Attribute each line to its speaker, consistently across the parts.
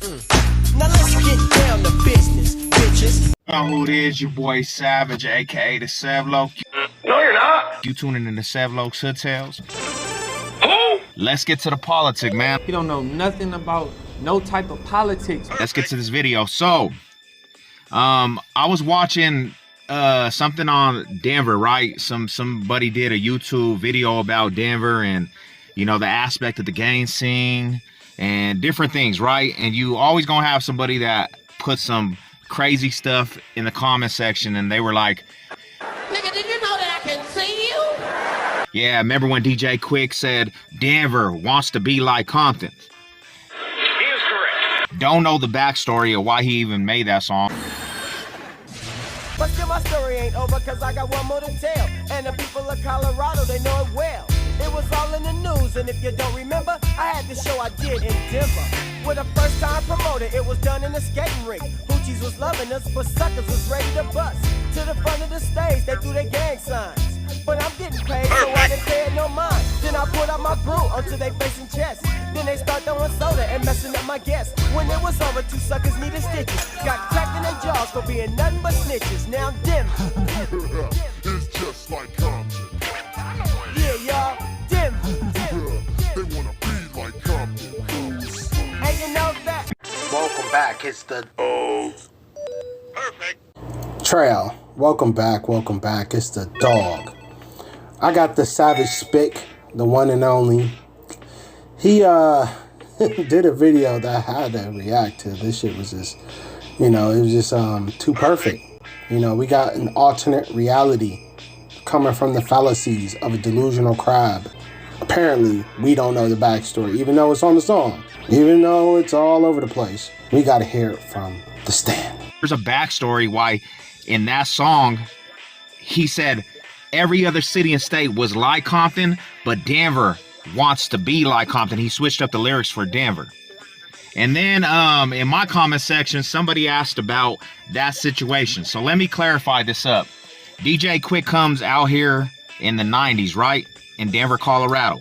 Speaker 1: Now let's get down to business, bitches.
Speaker 2: You know who it is, your boy Savage, aka the Savlok.
Speaker 3: No, you're not.
Speaker 2: You tuning in to Savlok's Hood Tales? Who? Let's get to the politics, man.
Speaker 4: He don't know nothing about no type of politics.
Speaker 2: Let's get to this video. So, I was watching something on Denver, right? Somebody did a YouTube video about Denver and, you know, the aspect of the gang scene and different things, right? And you always gonna have somebody that puts some crazy stuff in the comment section, and they were like,
Speaker 5: nigga, did you know that I can see you?
Speaker 2: yeah, remember when DJ Quick said Denver wants to be like Compton?
Speaker 3: He is correct.
Speaker 2: Don't know the backstory of why he even made that song.
Speaker 1: But still my story ain't over, cause I got one more to tell. And the people of Colorado, they know it well. It was all in the news, and if you don't remember, I had the show I did in Denver. With a first time promoter, it was done in a skating rink. Hoochies was loving us, but suckers was ready to bust. To the front of the stage, they threw their gang signs. But I'm getting paid, so I didn't pay it no mind. Then I pulled out my brew onto their face and chest. Then they start throwing soda and messing up my guests. When it was over, two suckers needed stitches. Got cracked in their jaws for being nothing but snitches. Now Denver.
Speaker 6: It's just like Compton.
Speaker 1: Yeah, y'all. Denver.
Speaker 6: They wanna be like Compton.
Speaker 1: Hey, you know that?
Speaker 7: Welcome back. It's the
Speaker 3: Perfect.
Speaker 7: Trail. Welcome back. Welcome back. It's the dog. I got the Savage Spick, the one and only. He did a video that I had to react to. This shit was just, you know, it was just too perfect. You know, we got an alternate reality coming from the fallacies of a delusional crab. Apparently, we don't know the backstory, even though it's on the song. Even though it's all over the place. We gotta hear it from the stand.
Speaker 2: There's a backstory why in that song, he said every other city and state was like Compton, but Denver wants to be like Compton. He switched up the lyrics for Denver. And then in my comment section, somebody asked about that situation. So let me clarify this up. DJ Quick comes out here in the 90s, right? In Denver, Colorado.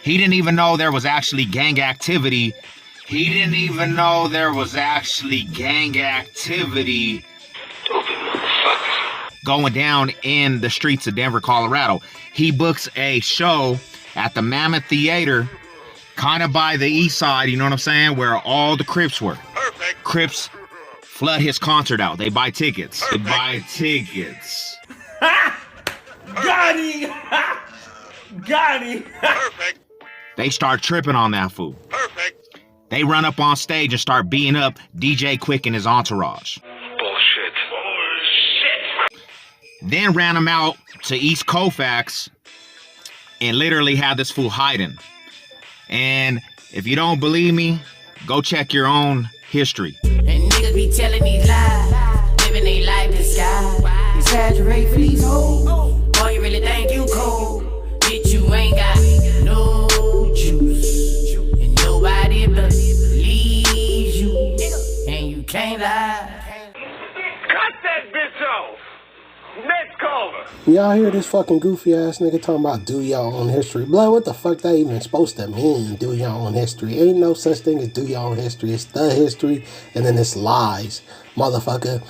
Speaker 2: He didn't even know there was actually gang activity. He didn't even know there was actually gang activity going down in the streets of Denver, Colorado. He books a show at the Mammoth Theater, kind of by the east side, you know what I'm saying, where all the Crips were.
Speaker 3: Perfect.
Speaker 2: Crips flood his concert out. They buy tickets. They buy tickets.
Speaker 4: Got him! Got him!
Speaker 3: Perfect.
Speaker 2: They start tripping on that fool.
Speaker 3: Perfect.
Speaker 2: They run up on stage and start beating up DJ Quick and his entourage.
Speaker 3: Bullshit. Bullshit.
Speaker 2: Then ran him out to East Colfax and literally had this fool hiding. And if you don't believe me, go check your own history.
Speaker 5: And niggas be telling these lies, living they life disguise. Exaggerate for these hoes. Boy, you really think you cold? Bitch, you ain't got no juice. And nobody believes you. And you can't lie.
Speaker 3: Cut that bitch off. Next caller.
Speaker 7: Y'all hear this fucking goofy ass nigga talking about do your own history? Blood, what the fuck that even supposed to mean, do your own history? Ain't no such thing as do your own history. It's the history, and then it's lies, motherfucker.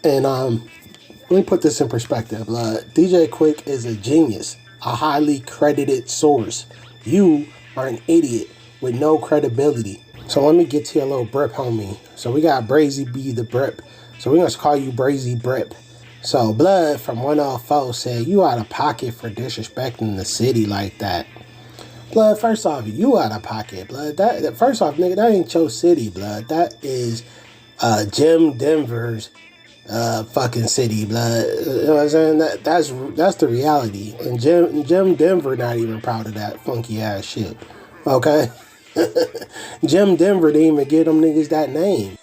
Speaker 7: And let me put this in perspective, blood. DJ Quick is a genius, a highly credited source. You are an idiot with no credibility. So let me get to your little Brip, homie. So we got Brazy B the Brip. So we're gonna call you Brazy Brip. So Blood from 104 said you out of pocket for disrespecting the city like that. Blood, first off, you out of pocket, Blood. That first off, nigga, that ain't your city, Blood. That is Jim Denver's fucking city, Blood. You know what I'm saying? That's the reality. And Jim Denver not even proud of that funky ass shit. Okay? Jim Denver didn't even give them niggas that name.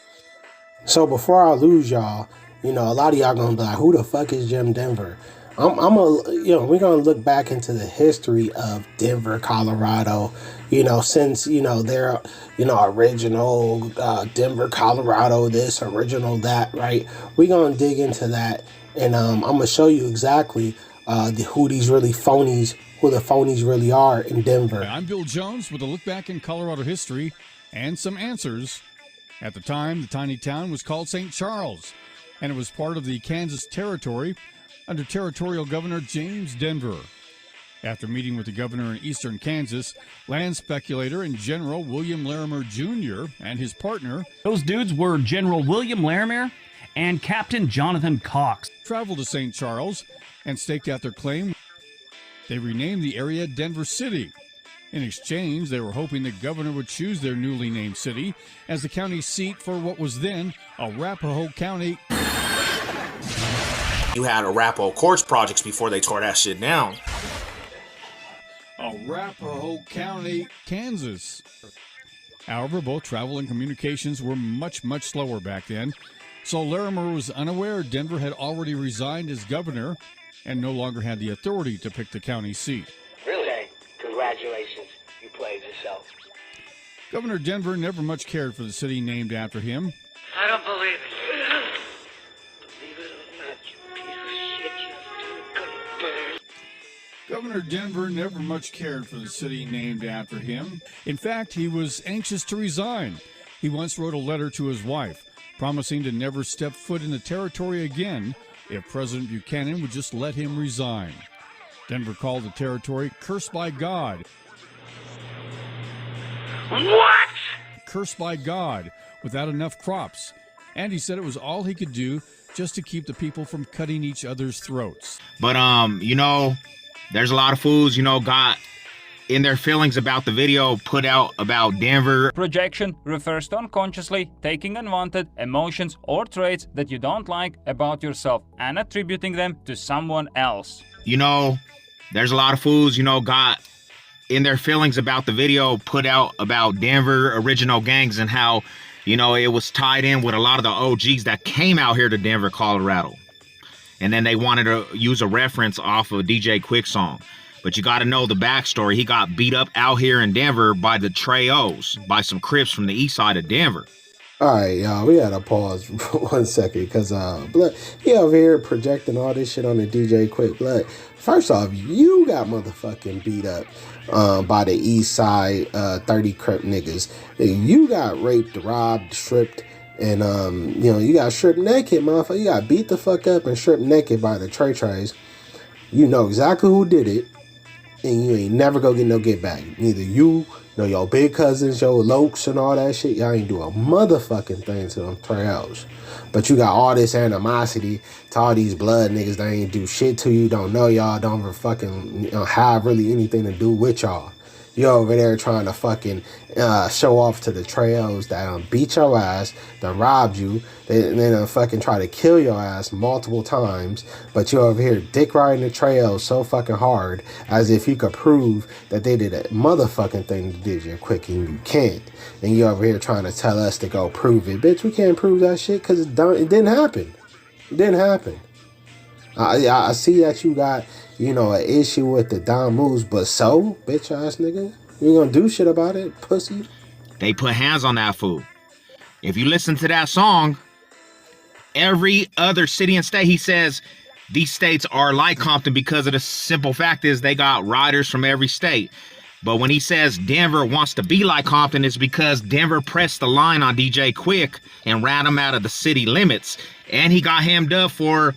Speaker 7: So before I lose y'all, you know, a lot of y'all gonna be like, who the fuck is Jim Denver? We're gonna look back into the history of Denver, Colorado, you know, since, you know, they're, you know, original Denver, Colorado, this, original that, right? We're gonna dig into that, and I'm gonna show you exactly who the phonies really are in Denver.
Speaker 8: I'm Bill Jones with a look back in Colorado history and some answers At the time, the tiny town was called St. Charles, and it was part of the Kansas Territory under Territorial Governor James Denver. After meeting with the governor in eastern Kansas, land speculator and General William Larimer Jr. and his partner,
Speaker 9: Those dudes were General William Larimer and Captain Jonathan Cox,
Speaker 8: traveled to St. Charles and staked out their claim. They renamed the area Denver City. In exchange, they were hoping the governor would choose their newly named city as the county seat for what was then Arapahoe County.
Speaker 10: You had Arapahoe Quartz Projects before they tore that shit down.
Speaker 8: Arapahoe County, Kansas. However, both travel and communications were much slower back then, so Larimer was unaware Denver had already resigned as governor and no longer had the authority to pick the county seat.
Speaker 11: Really? Congratulations. You played yourself.
Speaker 8: Governor Denver never much cared for the city named after him.
Speaker 11: I don't believe it. Believe it or not, you piece of shit, you're gonna burn.
Speaker 8: Governor Denver never much cared for the city named after him. In fact, he was anxious to resign. He once wrote a letter to his wife, promising to never step foot in the territory again if President Buchanan would just let him resign. Denver called the territory cursed by God.
Speaker 3: What?
Speaker 8: Cursed by God, without enough crops. And he said it was all he could do just to keep the people from cutting each other's throats.
Speaker 2: But, there's a lot of fools, got in their feelings about the video put out about Denver.
Speaker 12: Projection refers to unconsciously taking unwanted emotions or traits that you don't like about yourself and attributing them to someone else.
Speaker 2: There's a lot of fools, got in their feelings about the video put out about Denver original gangs and how, it was tied in with a lot of the OGs that came out here to Denver, Colorado. And then they wanted to use a reference off of DJ Quick song. But you got to know the backstory. He got beat up out here in Denver by the Treos, by some Crips from the east side of Denver.
Speaker 7: All right, y'all, we gotta pause for 1 second because Blood, he over here projecting all this shit on the DJ Quick. Blood, first off, you got motherfucking beat up by the east side 30 Crip niggas. You got raped, robbed, stripped, and you got stripped naked, motherfucker. You got beat the fuck up and stripped naked by the Treys. You know exactly who did it, and you ain't never gonna get no get back. Neither you, nor your big cousins, your lokes and all that shit. Y'all ain't do a motherfucking thing to them Treos. But you got all this animosity to all these blood niggas that ain't do shit to you, don't know y'all, don't ever fucking have really anything to do with y'all. You over there trying to fucking show off to the Treos that beat your ass, that robbed you, then fucking try to kill your ass multiple times, but you over here dick riding the Treos so fucking hard as if you could prove that they did a motherfucking thing to DJ Quick and you can't. And you over here trying to tell us to go prove it. Bitch, we can't prove that shit because it didn't happen. It didn't happen. I see that you got, an issue with the Don moves, but so, bitch ass nigga, you gonna do shit about it, pussy?
Speaker 2: They put hands on that fool. If you listen to that song, every other city and state, he says these states are like Compton because of the simple fact is they got riders from every state. But when he says Denver wants to be like Compton, it's because Denver pressed the line on DJ Quick and ran him out of the city limits. And he got hemmed up for...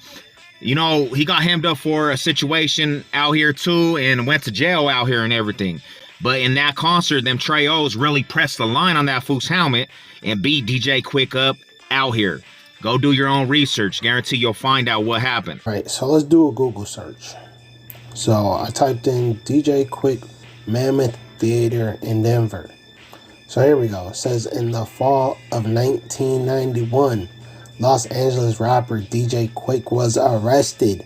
Speaker 2: he got hemmed up for a situation out here too and went to jail out here and everything. But in that concert, them Treos really pressed the line on that fool's helmet and beat DJ Quick up out here. Go do your own research. Guarantee you'll find out what happened.
Speaker 7: All right, so let's do a Google search. So I typed in DJ Quick Mammoth Theater in Denver. So here we go. It says in the fall of 1991, Los Angeles rapper DJ Quick was arrested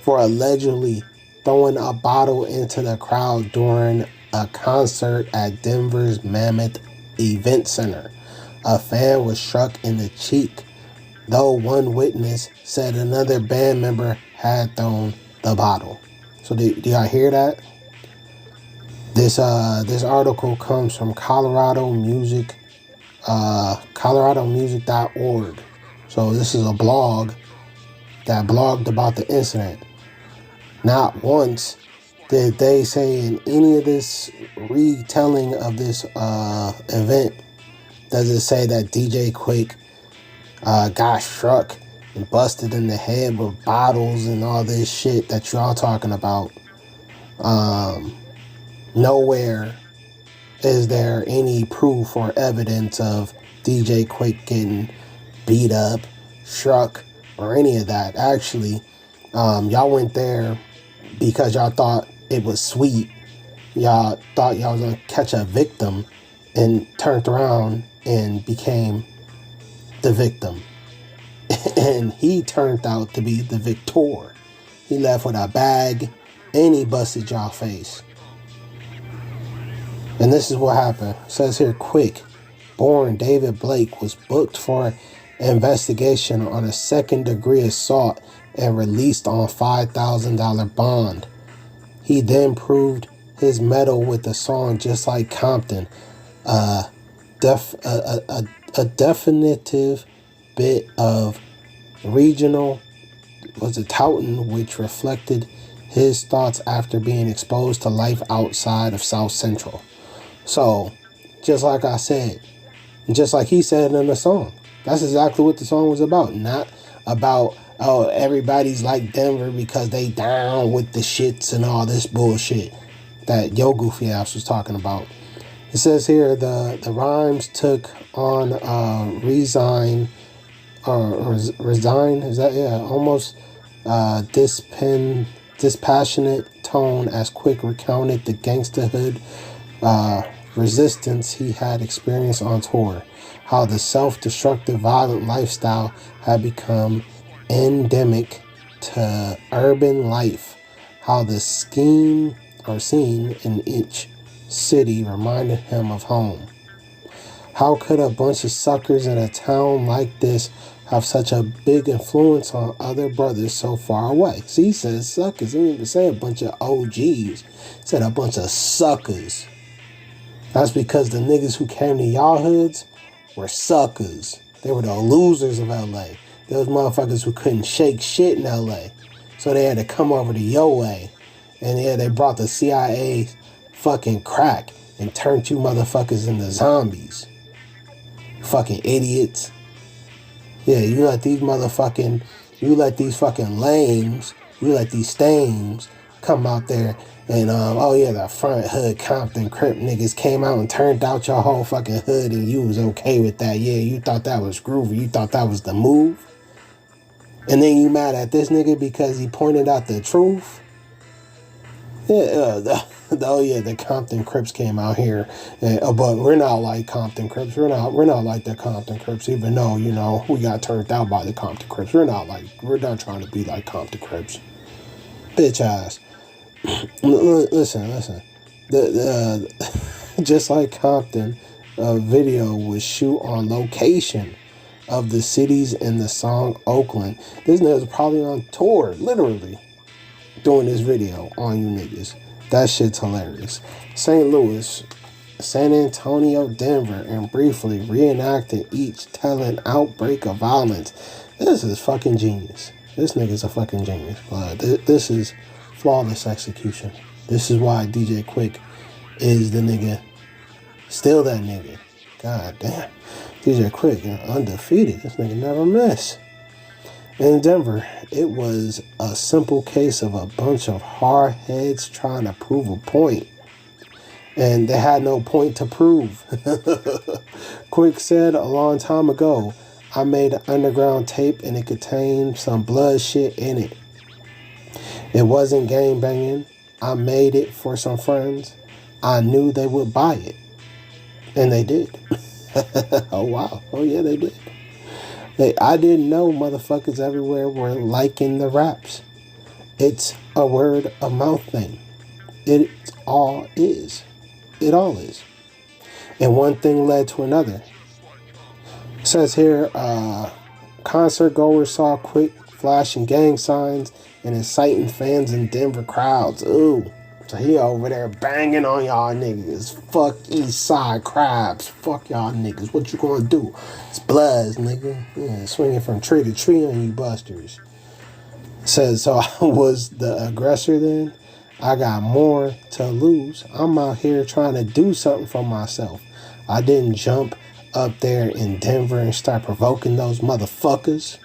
Speaker 7: for allegedly throwing a bottle into the crowd during a concert at Denver's Mammoth Event Center. A fan was struck in the cheek, though one witness said another band member had thrown the bottle. So do y'all hear that? This article comes from coloradomusic.org. So this is a blog that blogged about the incident. Not once did they say in any of this retelling of this event Does it say that DJ Quick got struck and busted in the head with bottles and all this shit that y'all talking about? Nowhere is there any proof or evidence of DJ Quick getting beat up, struck, or any of that. Actually, y'all went there because y'all thought it was sweet. Y'all thought y'all was gonna catch a victim and turned around and became the victim. And he turned out to be the victor. He left with a bag and he busted y'all face. And this is what happened. It says here, Quick, born David Blake, was booked for investigation on a second-degree assault and released on $5,000 bond. He then proved his mettle with the song Just Like Compton, a definitive bit of regional touting, which reflected his thoughts after being exposed to life outside of South Central. So, just like I said, just like he said in the song, that's exactly what the song was about. Not about, oh, everybody's like Denver because they down with the shits and all this bullshit that yo goofy ass was talking about. It says here the rhymes took on resign, is that, yeah, almost dispassionate tone as Quick recounted the gangsterhood resistance he had experienced on tour, how the self-destructive violent lifestyle had become endemic to urban life, how the scene in each city reminded him of home. How could a bunch of suckers in a town like this have such a big influence on other brothers so far away? See, he says suckers. He didn't even say a bunch of OGs. He said a bunch of suckers. That's because the niggas who came to y'all hoods were suckers. They were the losers of LA. Those motherfuckers who couldn't shake shit in LA. So they had to come over to your way. And yeah, they brought the CIA fucking crack and turned you motherfuckers into zombies. Fucking idiots. Yeah, you let these fucking lames, you let these stames come out there and, the front hood Compton Crip niggas came out and turned out your whole fucking hood and you was okay with that. Yeah, you thought that was groovy. You thought that was the move. And then you mad at this nigga because he pointed out the truth. Yeah, the Compton Crips came out here, but we're not like Compton Crips. We're not like the Compton Crips, even though, you know, we got turned out by the Compton Crips. We're not trying to be like Compton Crips. Bitch ass. Listen. The Just Like Compton video was shoot on location of the cities in the song Oakland. This nigga was probably on tour, literally, doing this video on you niggas. That shit's hilarious. St. Louis, San Antonio, Denver, and briefly reenacted each telling outbreak of violence. This is fucking genius. This nigga's a fucking genius. This is flawless execution. This is why DJ Quick is the nigga. Still that nigga. God damn. DJ Quick, undefeated. This nigga never miss. In Denver, it was a simple case of a bunch of hard heads trying to prove a point. And they had no point to prove. Quick said a long time ago, I made an underground tape and it contained some blood shit in it. It wasn't gang banging. I made it for some friends. I knew they would buy it. And they did. Oh, wow. Oh, yeah, they did. I didn't know motherfuckers everywhere were liking the raps. It's a word of mouth thing. It all is. It all is. And one thing led to another. It says here, concert goers saw Quick flashing gang signs and inciting fans in Denver crowds. Ooh. So he over there banging on y'all niggas. Fuck East Side crabs. Fuck y'all niggas. What you gonna do? It's Bloods, nigga. Yeah, swinging from tree to tree on you busters. Says, so I was the aggressor then. I got more to lose. I'm out here trying to do something for myself. I didn't jump up there in Denver and start provoking those motherfuckers.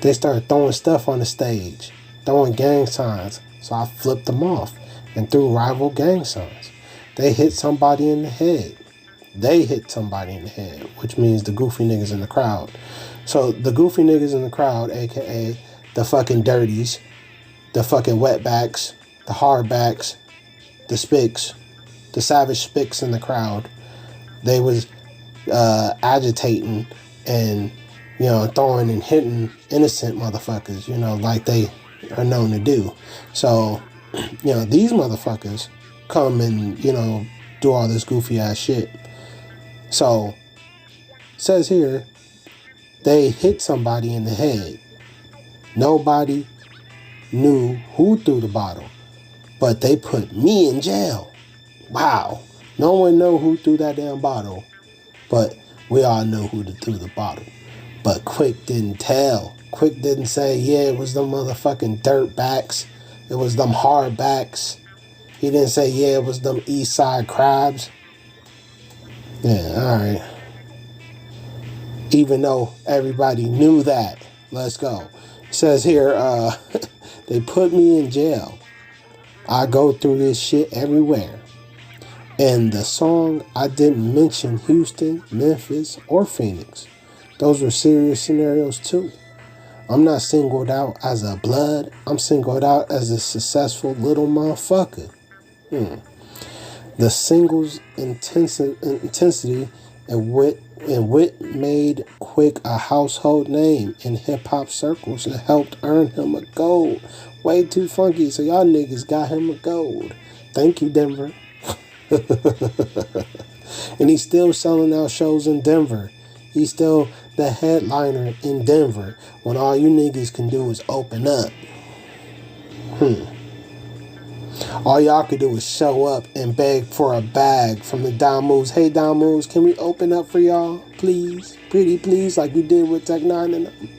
Speaker 7: They started throwing stuff on the stage, throwing gang signs. So I flipped them off and threw rival gang signs. They hit somebody in the head. Which means the goofy niggas in the crowd. So the goofy niggas in the crowd, aka the fucking dirties, the fucking wetbacks, the hardbacks, the spics, the savage spics in the crowd, they was agitating and, you know, throwing and hitting innocent motherfuckers, you know, like they are known to do. So, you know, these motherfuckers come and, you know, do all this goofy ass shit. So, says here, they hit somebody in the head. Nobody knew who threw the bottle, but they put me in jail. Wow. No one know who threw that damn bottle, but we all know who threw the bottle. But Quick didn't tell. Quick didn't say, yeah, it was them motherfucking dirtbacks. It was them hardbacks. He didn't say, yeah, it was them East Side crabs. Yeah, alright. Even though everybody knew that. Let's go. It says here, they put me in jail. I go through this shit everywhere. And the song, I didn't mention Houston, Memphis, or Phoenix. Those were serious scenarios too. I'm not singled out as a blood. I'm singled out as a successful little motherfucker. The singles intensity and wit made Quick a household name in hip-hop circles and helped earn him a gold. Way too funky, so y'all niggas got him a gold. Thank you, Denver. And he's still selling out shows in Denver. He's still the headliner in Denver when all you niggas can do is open up. All y'all could do is show up and beg for a bag from the Don Moves. Hey, Don Moves, can we open up for y'all? Please? Pretty please, like we did with Tech Nine and them.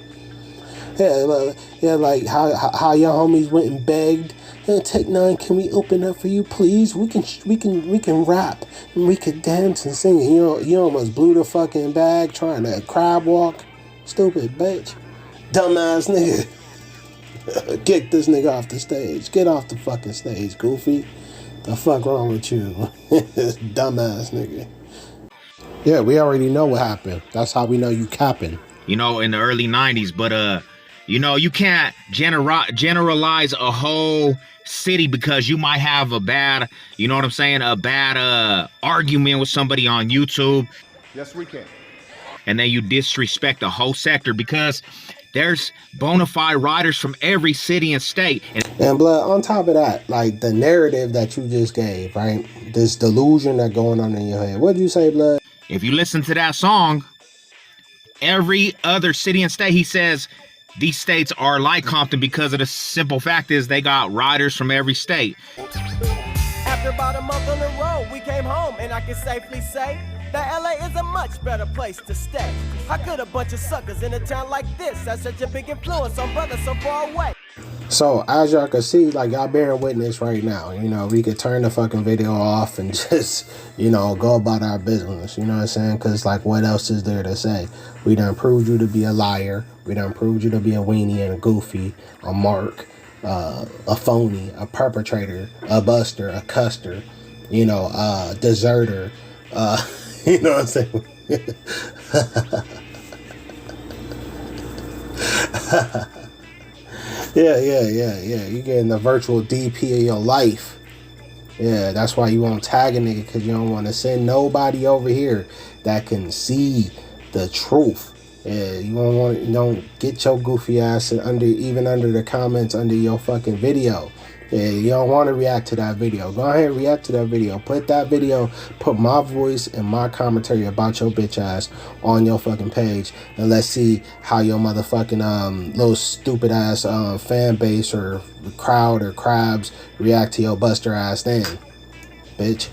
Speaker 7: Yeah, like how y'all homies went and begged. Hey, Tech Nine, can we open up for you, please? We can rap and we can dance and sing. You almost blew the fucking bag trying to crab walk. Stupid bitch. Dumbass nigga. Kick this nigga off the stage. Get off the fucking stage, goofy. The fuck wrong with you? Dumbass nigga. Yeah, we already know what happened. That's how we know you capping.
Speaker 2: You know, in the early 90s, but you know, you can't generalize a whole city because you might have a bad, you know what I'm saying, a bad argument with somebody on YouTube.
Speaker 6: Yes, we can.
Speaker 2: And then you disrespect the whole sector because there's bona fide writers from every city and state.
Speaker 7: And blood, on top of that, like the narrative that you just gave, right? This delusion that going on in your head. What did you say, blood?
Speaker 2: If you listen to that song, every other city and state, he says these states are like Compton because of the simple fact is they got riders from every state.
Speaker 1: After about a month on the road, we came home, and I can safely say that LA is a much better place to stay. How could a bunch of suckers in a town like this have such a big influence on brothers so far away?
Speaker 7: So as y'all can see, like y'all bearing witness right now, you know, we could turn the fucking video off and just, you know, go about our business, you know what I'm saying? Because like what else is there to say? We done proved you to be a liar. We done proved you to be a weenie and a goofy, a mark, a phony, a perpetrator, a buster, a custer, you know, a deserter, you know what I'm saying? Yeah. You getting the virtual DP of your life. Yeah, that's why you won't tag a nigga, because you don't want to send nobody over here that can see the truth. Yeah, you don't get your goofy ass under the comments under your fucking video. Yeah, you don't want to react to that video. Go ahead and react to that video. Put my voice and my commentary about your bitch ass on your fucking page. And let's see how your motherfucking little stupid ass fan base or crowd or crabs react to your buster ass then. Bitch.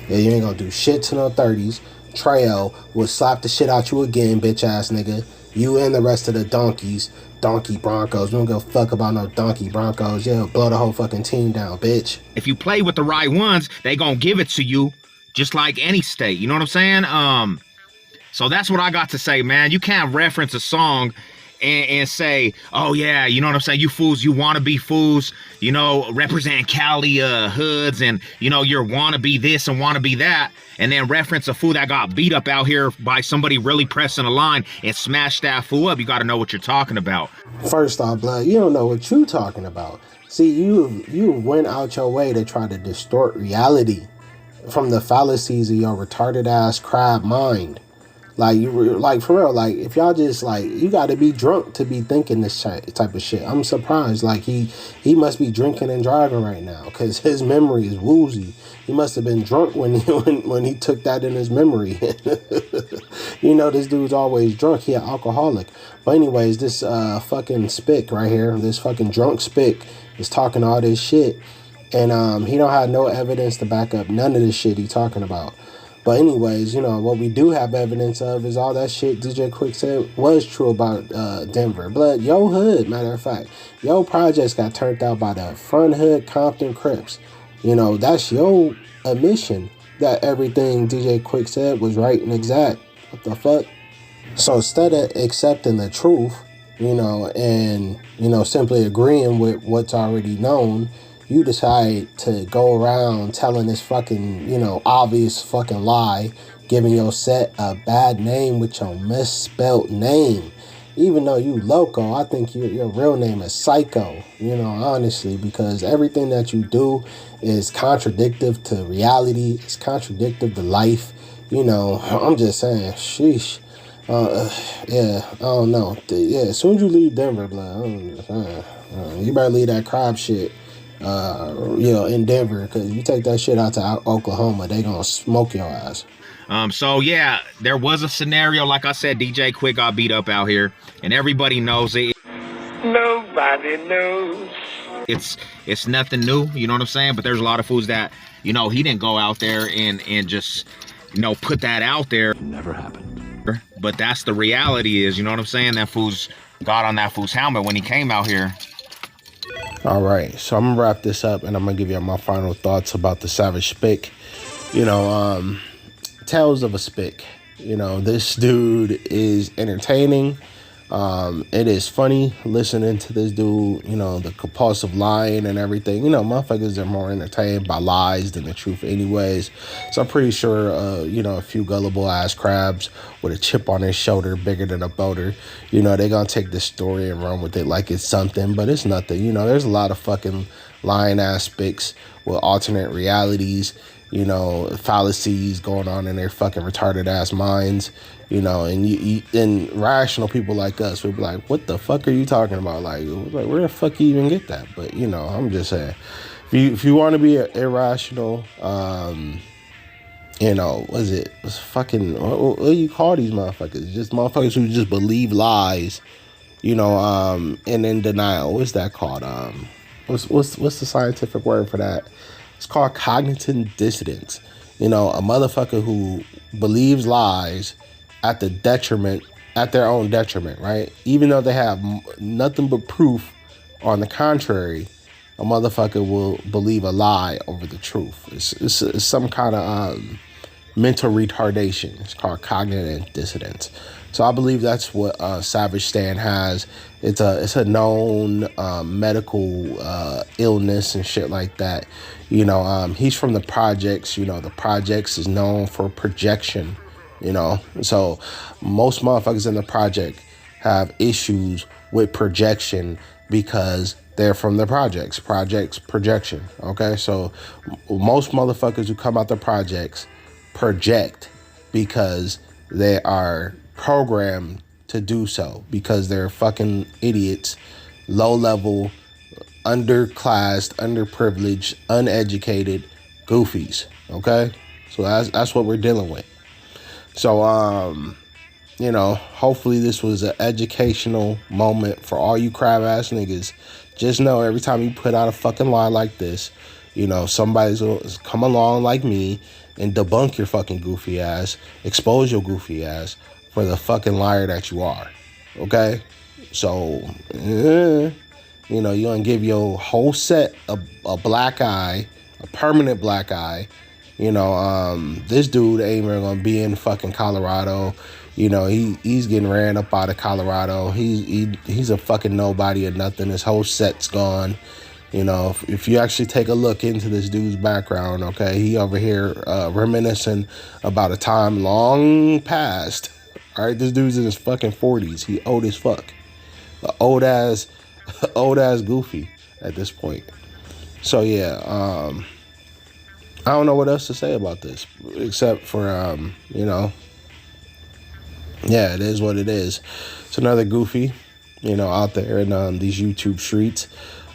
Speaker 7: Yeah, you ain't gonna do shit to no 30s. Treo will slap the shit out you again, bitch ass nigga. You and the rest of the donkeys. Donkey Broncos. We don't give a fuck about no Donkey Broncos. Yeah, blow the whole fucking team down, bitch.
Speaker 2: If you play with the right ones, they gonna give it to you, just like any state. You know what I'm saying? So that's what I got to say, man. You can't reference a song and say, oh yeah, you know what I'm saying, you fools, you want to be fools, you know, represent Cali hoods, and you know, you're want to be this and want to be that, and then reference a fool that got beat up out here by somebody really pressing a line and smash that fool up. You got to know what you're talking about.
Speaker 7: First off, blood, you don't know what you talking about. See, you went out your way to try to distort reality from the fallacies of your retarded ass crab mind. Like, like for real, like if y'all just like, you got to be drunk to be thinking this type of shit. I'm surprised. Like he must be drinking and driving right now because his memory is woozy. He must have been drunk when he took that in his memory. You know, this dude's always drunk. He an alcoholic. But anyways, this fucking spick right here, this fucking drunk spick is talking all this shit, and he don't have no evidence to back up none of this shit he talking about. But anyways, you know, what we do have evidence of is all that shit DJ Quick said was true about Denver. Blood, yo hood, matter of fact, yo projects got turned out by the front hood Compton Crips. You know, that's your admission that everything DJ Quick said was right and exact. What the fuck? So instead of accepting the truth, you know, and, you know, simply agreeing with what's already known, you decide to go around telling this fucking, you know, obvious fucking lie, giving your set a bad name with your misspelled name. Even though you loco, I think your real name is Psycho, you know, honestly, because everything that you do is contradictive to reality. It's contradictive to life. You know, I'm just saying, sheesh. Yeah, I don't know. Yeah, as soon as you leave Denver, blood, you better leave that crab shit. You know, in Denver, because you take that shit out to Oklahoma, they gonna smoke your ass.
Speaker 2: So yeah, there was a scenario, like I said, DJ Quick got beat up out here, and everybody knows it.
Speaker 3: Nobody knows.
Speaker 2: It's nothing new, you know what I'm saying? But there's a lot of fools that, you know, he didn't go out there and just, you know, put that out there.
Speaker 13: Never happened.
Speaker 2: But that's the reality is, you know what I'm saying? That fool's got on that fool's helmet when he came out here.
Speaker 7: All right, so I'm gonna wrap this up and I'm gonna give you my final thoughts about the Savage Spick. You know, Tales of a Spick. You know, this dude is entertaining. It is funny listening to this dude, you know, the compulsive lying and everything. You know, motherfuckers are more entertained by lies than the truth anyways. So I'm pretty sure, you know, a few gullible ass crabs with a chip on their shoulder bigger than a boulder, you know, they're going to take this story and run with it like it's something, but it's nothing. You know, there's a lot of fucking lying ass spicks with alternate realities, you know, fallacies going on in their fucking retarded ass minds. You know, and rational people like us will be like, what the fuck are you talking about? Like where the fuck you even get that? But, you know, I'm just saying, if you want to be irrational, you know, what do you call these motherfuckers? Just motherfuckers who just believe lies, you know, and in denial. What's that called? What's the scientific word for that? It's called cognitive dissonance. You know, a motherfucker who believes lies at their own detriment, right? Even though they have nothing but proof on the contrary, a motherfucker will believe a lie over the truth. It's some kind of mental retardation. It's called cognitive dissonance. So I believe that's what Savage Stan has. It's a known medical illness and shit like that. You know, he's from the projects. You know, the projects is known for projection. You know, so most motherfuckers in the project have issues with projection because they're from the projects, projection. Okay, so most motherfuckers who come out the projects project because they are programmed to do so, because they're fucking idiots, low level, underclassed, underprivileged, uneducated goofies. Okay, so that's what we're dealing with. So, you know, hopefully this was an educational moment for all you crab ass niggas. Just know every time you put out a fucking lie like this, you know, somebody's gonna come along like me and debunk your fucking goofy ass, expose your goofy ass for the fucking liar that you are. Okay? So, you know, you're gonna give your whole set a black eye, a permanent black eye, You know, this dude ain't even gonna be in fucking Colorado. You know, he's getting ran up out of Colorado. He's a fucking nobody or nothing. His whole set's gone. You know, if you actually take a look into this dude's background, okay, he over here reminiscing about a time long past. All right, this dude's in his fucking 40s. He old as fuck. Old ass Goofy at this point. So yeah, I don't know what else to say about this except for you know, yeah, it is what it is. It's another Goofy, you know, out there in these YouTube streets.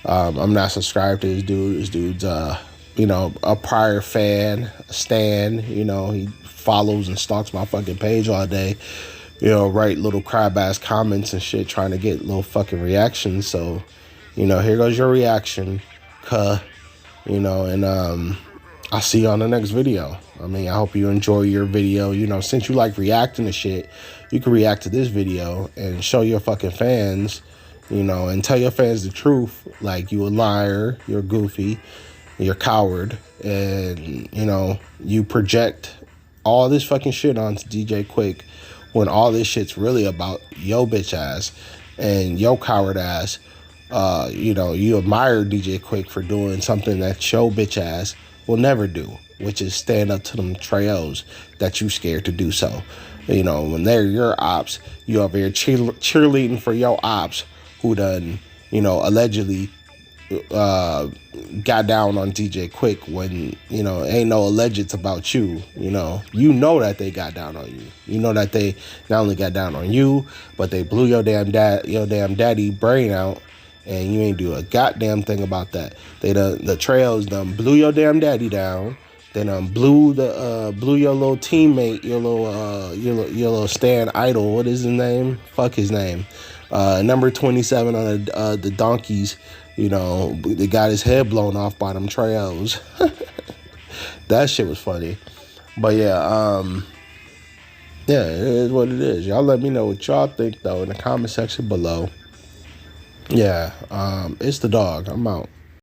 Speaker 7: I'm not subscribed to this dude. This dude's you know, a prior fan, a stan. You know, he follows and stalks my fucking page all day. You know, write little crab ass comments and shit, trying to get little fucking reactions. So, you know, here goes your reaction, you know, and I'll see you on the next video. I mean, I hope you enjoy your video. You know, since you like reacting to shit, you can react to this video and show your fucking fans, you know, and tell your fans the truth. Like, you a liar, you're goofy, you're a coward, and, you know, you project all this fucking shit onto DJ Quick when all this shit's really about yo bitch ass and yo coward ass. You know, you admire DJ Quick for doing something that yo bitch ass will never do, which is stand up to them Treos that you scared to do so. You know, when they're your ops, you over here cheerleading for your ops who done, you know, allegedly got down on DJ Quick when, you know, ain't no allegeds about you. You know that they got down on you. You know that they not only got down on you, but they blew your damn daddy brain out, and you ain't do a goddamn thing about that. The trails done blew your damn daddy down. They done blew your little teammate, your little Stan Idol. What is his name? Fuck his name. Number 27 on the Donkeys. You know, they got his head blown off by them trails. That shit was funny. But yeah, yeah, it is what it is. Y'all let me know what y'all think though in the comment section below. Yeah, it's the dog. I'm out.